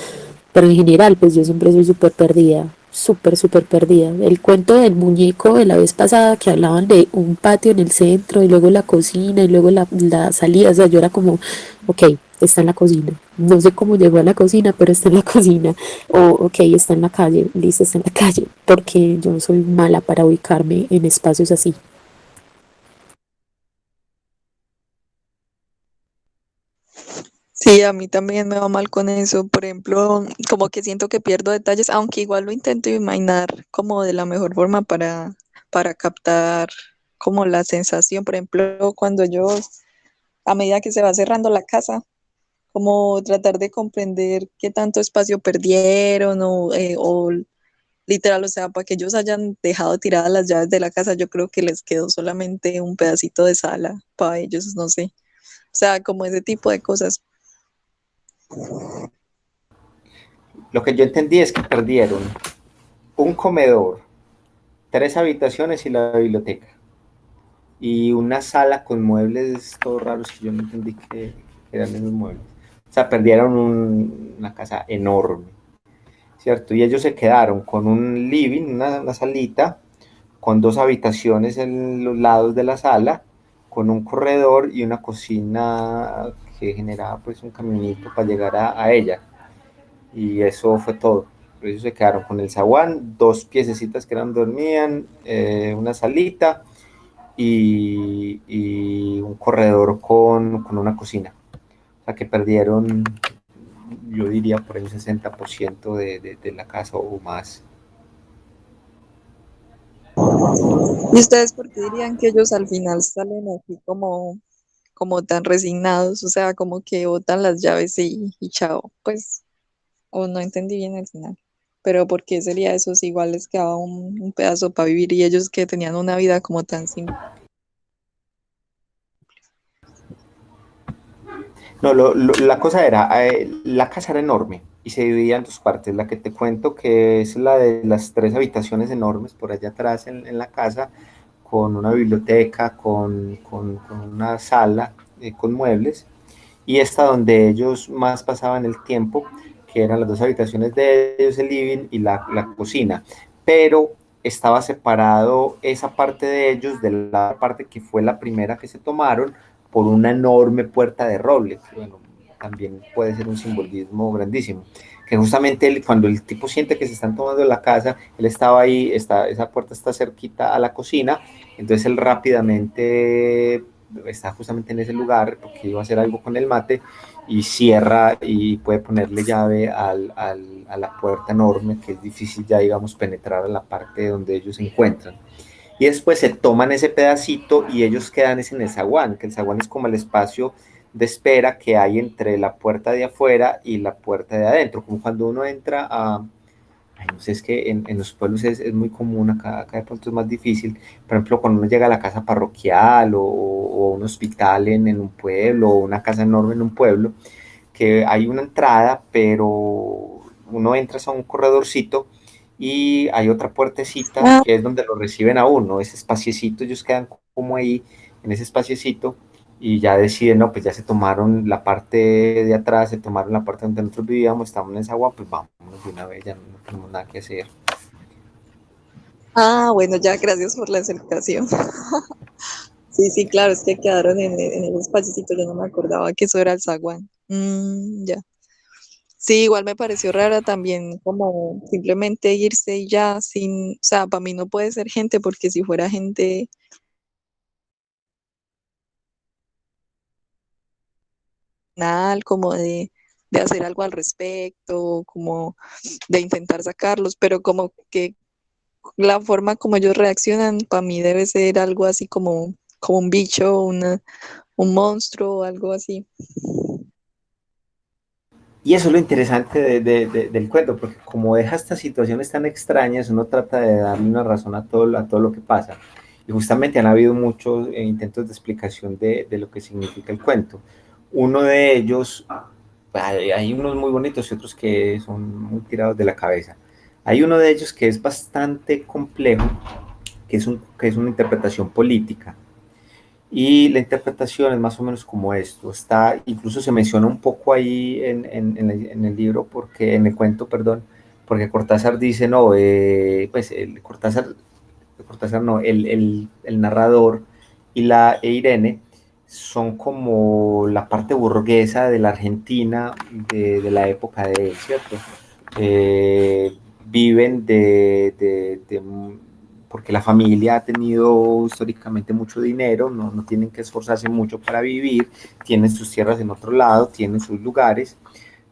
Pero en general, pues yo siempre soy súper perdida, súper perdida. El cuento del muñeco de la vez pasada que hablaban de un patio en el centro y luego la cocina y luego la salida, o sea, yo era como, ok, está en la cocina. No sé cómo llegó a la cocina, pero está en la cocina. O, ok, está en la calle, listo, está en la calle, porque yo soy mala para ubicarme en espacios así. Sí, a mí también me va mal con eso. Por ejemplo, como que siento que pierdo detalles, aunque igual lo intento imaginar como de la mejor forma para captar como la sensación. Por ejemplo, cuando yo, a medida que se va cerrando la casa, como tratar de comprender qué tanto espacio perdieron o literal, o sea, para que ellos hayan dejado tiradas las llaves de la casa, yo creo que les quedó solamente un pedacito de sala para ellos, no sé. O sea, como ese tipo de cosas. Lo que yo entendí es que perdieron un comedor, 3 habitaciones y la biblioteca. Y una sala con muebles todos raros que yo no entendí que eran esos muebles. O sea, perdieron una casa enorme, ¿cierto? Y ellos se quedaron con un living, una salita, con 2 habitaciones en los lados de la sala, con un corredor y una cocina que generaba pues un caminito para llegar a ella. Y eso fue todo. Ellos se quedaron con el zaguán, 2 piececitas que eran dormían, una salita y un corredor con una cocina. O sea que perdieron, yo diría, por ahí un 60% de la casa o más. ¿Y ustedes por qué dirían que ellos al final salen así como tan resignados? O sea, como que botan las llaves y chao. Pues, o no entendí bien el final. Pero ¿por qué sería eso si igual les quedaba un pedazo para vivir y ellos que tenían una vida como tan simple? No, la cosa era, la casa era enorme y se dividía en 2 partes. La que te cuento que es la de las 3 habitaciones enormes por allá atrás en la casa, con una biblioteca, con una sala, con muebles. Y esta donde ellos más pasaban el tiempo, que eran las 2 habitaciones de ellos, el living y la cocina. Pero estaba separado esa parte de ellos de la parte que fue la primera que se tomaron por una enorme puerta de roble, que bueno, también puede ser un simbolismo grandísimo. Que justamente cuando el tipo siente que se están tomando la casa, él estaba ahí, esa puerta está cerquita a la cocina, entonces él rápidamente está justamente en ese lugar porque iba a hacer algo con el mate y cierra y puede ponerle llave a la puerta enorme que es difícil ya digamos penetrar a la parte donde ellos se encuentran. Y después se toman ese pedacito y ellos quedan en el zaguán, que el zaguán es como el espacio de espera que hay entre la puerta de afuera y la puerta de adentro, como cuando uno entra a, ay, no sé, es que en los pueblos es muy común, acá de pronto es más difícil, por ejemplo, cuando uno llega a la casa parroquial o un hospital en un pueblo o una casa enorme en un pueblo, que hay una entrada, pero uno entra a un corredorcito y hay otra puertecita Ah, que es donde lo reciben a uno, ese espaciecito, ellos quedan como ahí en ese espaciecito y ya deciden, no, pues ya se tomaron la parte de atrás, se tomaron la parte donde nosotros vivíamos, estamos en esa agua, pues vámonos de una vez, ya no tenemos nada que hacer. bueno, ya, gracias por la explicación. Sí, sí, claro, es que quedaron en el espacito, yo no me acordaba que eso era el zaguán. Ya. Sí, igual me pareció rara también como simplemente irse y ya sin, o sea, para mí no puede ser gente porque si fuera gente nada, como de hacer algo al respecto, como de intentar sacarlos, pero como que la forma como ellos reaccionan para mí debe ser algo así como un bicho, un monstruo o algo así. Y eso es lo interesante del cuento, porque como deja estas situaciones tan extrañas, uno trata de darle una razón a todo lo que pasa. Y justamente han habido muchos intentos de explicación de lo que significa el cuento. Uno de ellos, hay unos muy bonitos y otros que son muy tirados de la cabeza. Hay uno de ellos que es bastante complejo, que es una interpretación política. Y la interpretación es más o menos como esto. Está, incluso se menciona un poco ahí en el libro, porque, en el cuento, perdón, porque Cortázar dice, no, pues Cortázar no, el narrador y la Irene son como la parte burguesa de la Argentina de la época de él, ¿cierto? Viven porque la familia ha tenido históricamente mucho dinero, no tienen que esforzarse mucho para vivir, tienen sus tierras en otro lado, tienen sus lugares.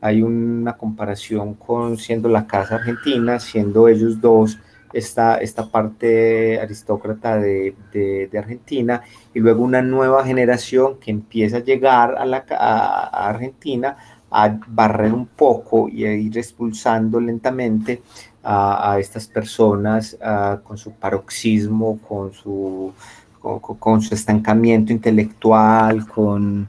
Hay una comparación con siendo la casa argentina, siendo ellos dos esta parte aristócrata de Argentina, y luego una nueva generación que empieza a llegar a Argentina a barrer un poco y a ir expulsando lentamente a estas personas con su paroxismo, con su estancamiento intelectual, con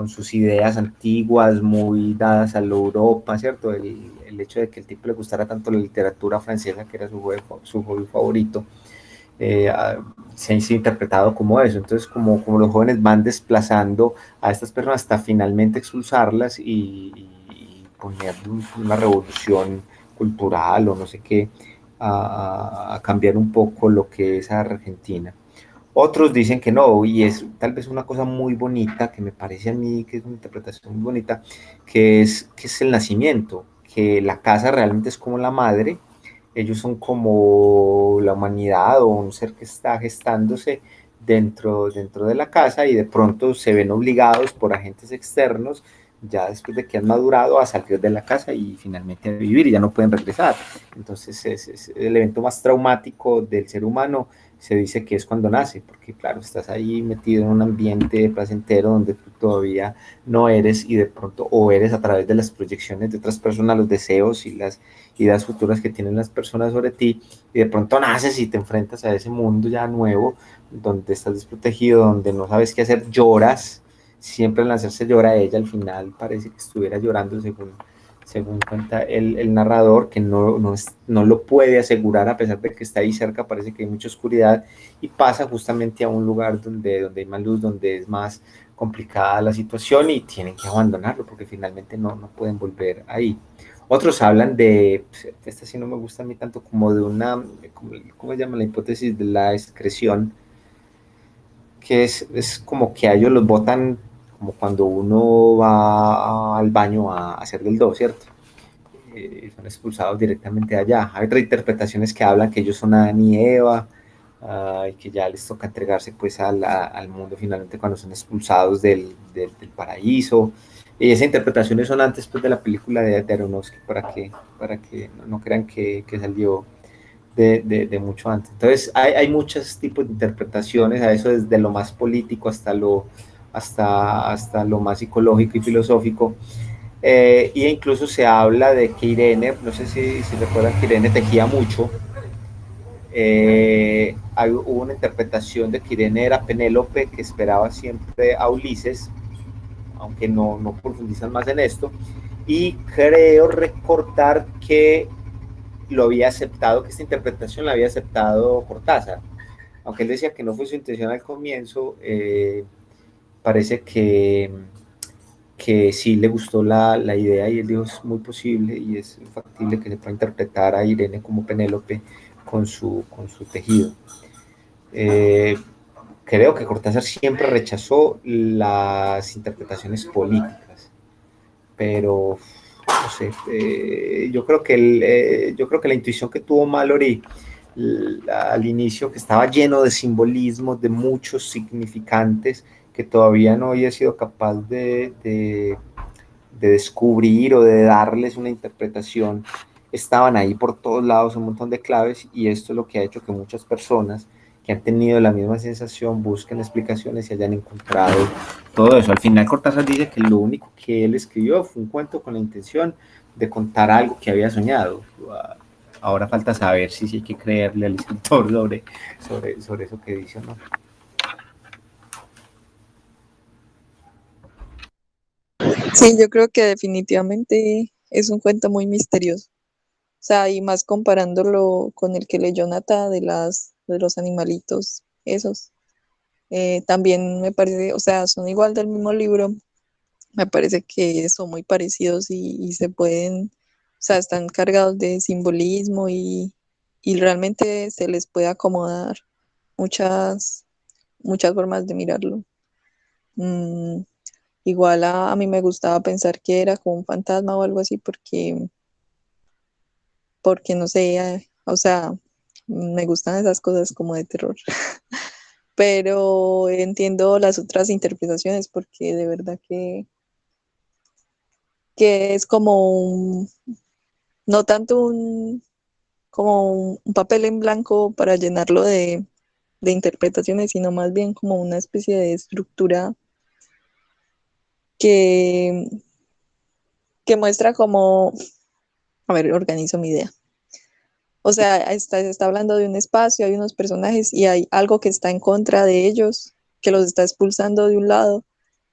sus ideas antiguas, muy dadas a la Europa, ¿cierto? El hecho de que el tipo le gustara tanto la literatura francesa, que era su hobby favorito, eh, se ha interpretado como eso. Entonces, como los jóvenes van desplazando a estas personas hasta finalmente expulsarlas y poner una revolución cultural o no sé qué, a cambiar un poco lo que es Argentina. Otros dicen que no, y es tal vez una cosa muy bonita, que me parece a mí que es una interpretación muy bonita, que es el nacimiento, que la casa realmente es como la madre, ellos son como la humanidad o un ser que está gestándose dentro de la casa y de pronto se ven obligados por agentes externos, ya después de que han madurado, a salir de la casa y finalmente a vivir y ya no pueden regresar. Entonces es el evento más traumático del ser humano, se dice que es cuando nace, porque claro, estás ahí metido en un ambiente placentero donde tú todavía no eres y de pronto o eres a través de las proyecciones de otras personas, los deseos y las ideas futuras que tienen las personas sobre ti, y de pronto naces y te enfrentas a ese mundo ya nuevo, donde estás desprotegido, donde no sabes qué hacer, lloras, siempre al nacer se llora, ella al final parece que estuviera llorando según cuenta el narrador, que no lo puede asegurar a pesar de que está ahí cerca, parece que hay mucha oscuridad, y pasa justamente a un lugar donde hay más luz, donde es más complicada la situación y tienen que abandonarlo porque finalmente no pueden volver ahí. Otros hablan esta sí no me gusta a mí tanto, como de ¿cómo se llama? La hipótesis de la excreción, que es como que a ellos los botan como cuando uno va al baño a hacer del do, ¿cierto? Son expulsados directamente allá. Hay otras interpretaciones que hablan que ellos son Adán y Eva, y que ya les toca entregarse pues al mundo finalmente cuando son expulsados del paraíso. Y esas interpretaciones son antes pues, de la película de Aronofsky, para que no crean que salió de mucho antes. Entonces hay muchos tipos de interpretaciones a eso, desde lo más político hasta lo más psicológico y filosófico. Y incluso se habla de que Irene, no sé si recuerdan que Irene tejía mucho. Hubo una interpretación de que Irene era Penélope, que esperaba siempre a Ulises, aunque no profundizan más en esto. Y creo recordar que lo había aceptado, que esta interpretación la había aceptado Cortázar. Aunque él decía que no fue su intención al comienzo, parece que sí le gustó la idea y él dijo es muy posible y es factible que se pueda interpretar a Irene como Penélope con su tejido. Eh, Creo que Cortázar siempre rechazó las interpretaciones políticas, pero no sé, yo creo que la intuición que tuvo Mallory al inicio, que estaba lleno de simbolismos, de muchos significantes, que todavía no había sido capaz de descubrir o de darles una interpretación, estaban ahí por todos lados un montón de claves, y esto es lo que ha hecho que muchas personas que han tenido la misma sensación busquen explicaciones y hayan encontrado todo eso. Al final Cortázar dice que lo único que él escribió fue un cuento con la intención de contar algo que había soñado. Ahora falta saber si hay que creerle al escritor sobre eso que dice o no. Sí, yo creo que definitivamente es un cuento muy misterioso. O sea, y más comparándolo con el que leyó Nata de los animalitos, esos. También me parece, o sea, son igual del mismo libro. Me parece que son muy parecidos y se pueden, o sea, están cargados de simbolismo y realmente se les puede acomodar muchas, muchas formas de mirarlo. Mm, igual a mí me gustaba pensar que era como un fantasma o algo así porque no sé, o sea, me gustan esas cosas como de terror. Pero entiendo las otras interpretaciones porque de verdad que es como no tanto como un papel en blanco para llenarlo de interpretaciones, sino más bien como una especie de estructura que, que muestra como, a ver, organizo mi idea. O sea, se está hablando de un espacio, hay unos personajes y hay algo que está en contra de ellos, que los está expulsando de un lado,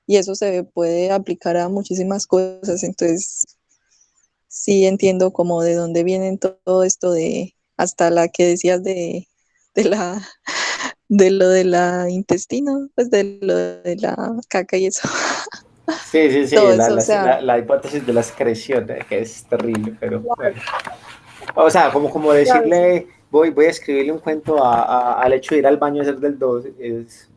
y eso se puede aplicar a muchísimas cosas. Entonces, sí entiendo como de dónde vienen todo esto de, hasta la que decías de de lo de la intestino, pues de lo de la caca y eso, Sí, sí, sí, todo eso, o sea, la hipótesis de la secreción, que es terrible, pero bueno. O sea, como claro, sí. decirle, voy a escribirle un cuento al hecho de ir al baño a hacer del 2, es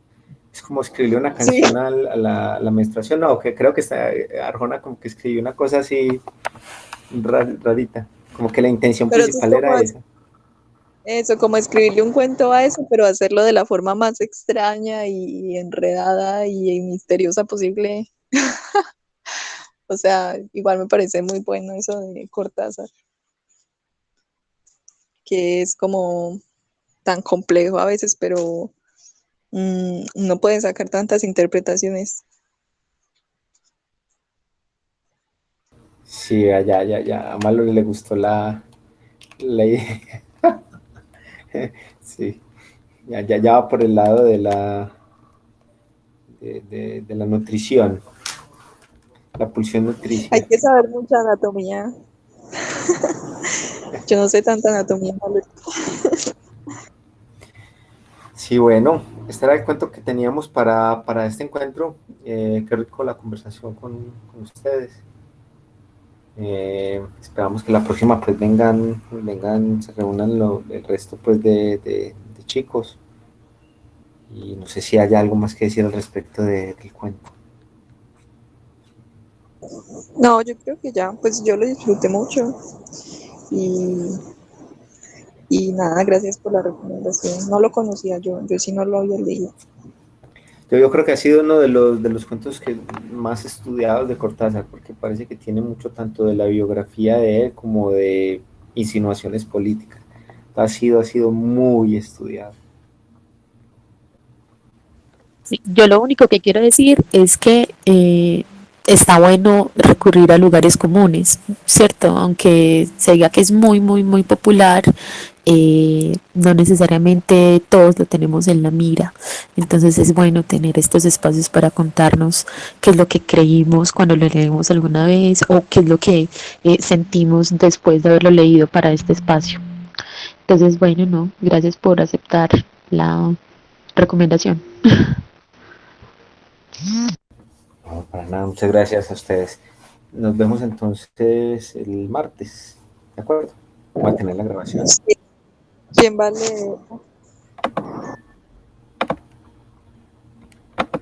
como escribirle una Sí, canción a la menstruación, no, que creo que está, Arjona como que escribió una cosa así rarita, como que la intención pero sí es principal como era esa. eso, como escribirle un cuento a eso, pero hacerlo de la forma más extraña y enredada y misteriosa posible. O sea, igual me parece muy bueno eso de Cortázar, que es como tan complejo a veces, pero no pueden sacar tantas interpretaciones. Sí, a Malo le gustó la idea. Sí, ya va por el lado de la nutrición, la pulsión Hay nutricia. que saber mucha anatomía. Yo no sé tanta anatomía. Sí, bueno, este era el cuento que teníamos para este encuentro. Qué rico la conversación con ustedes. Esperamos que la próxima pues vengan, se reúnan el resto pues de chicos. Y no sé si hay algo más que decir al respecto del cuento. No, yo creo que ya, pues yo lo disfruté mucho y, y nada, gracias por la recomendación. No lo conocía yo sí no lo había leído. Yo creo que ha sido uno de los cuentos que más estudiados de Cortázar, porque parece que tiene mucho tanto de la biografía de él como de insinuaciones políticas. Ha sido muy estudiado. Sí, yo lo único que quiero decir es que está bueno recurrir a lugares comunes, ¿cierto? Aunque se diga que es muy, muy, muy popular, no necesariamente todos lo tenemos en la mira. Entonces es bueno tener estos espacios para contarnos qué es lo que creímos cuando lo leímos alguna vez o qué es lo que sentimos después de haberlo leído para este espacio. Entonces, bueno, no, gracias por aceptar la recomendación. No, para nada, muchas gracias a ustedes. Nos vemos entonces el martes, ¿de acuerdo? Voy a tener la grabación. Sí, ¿quién va a leer?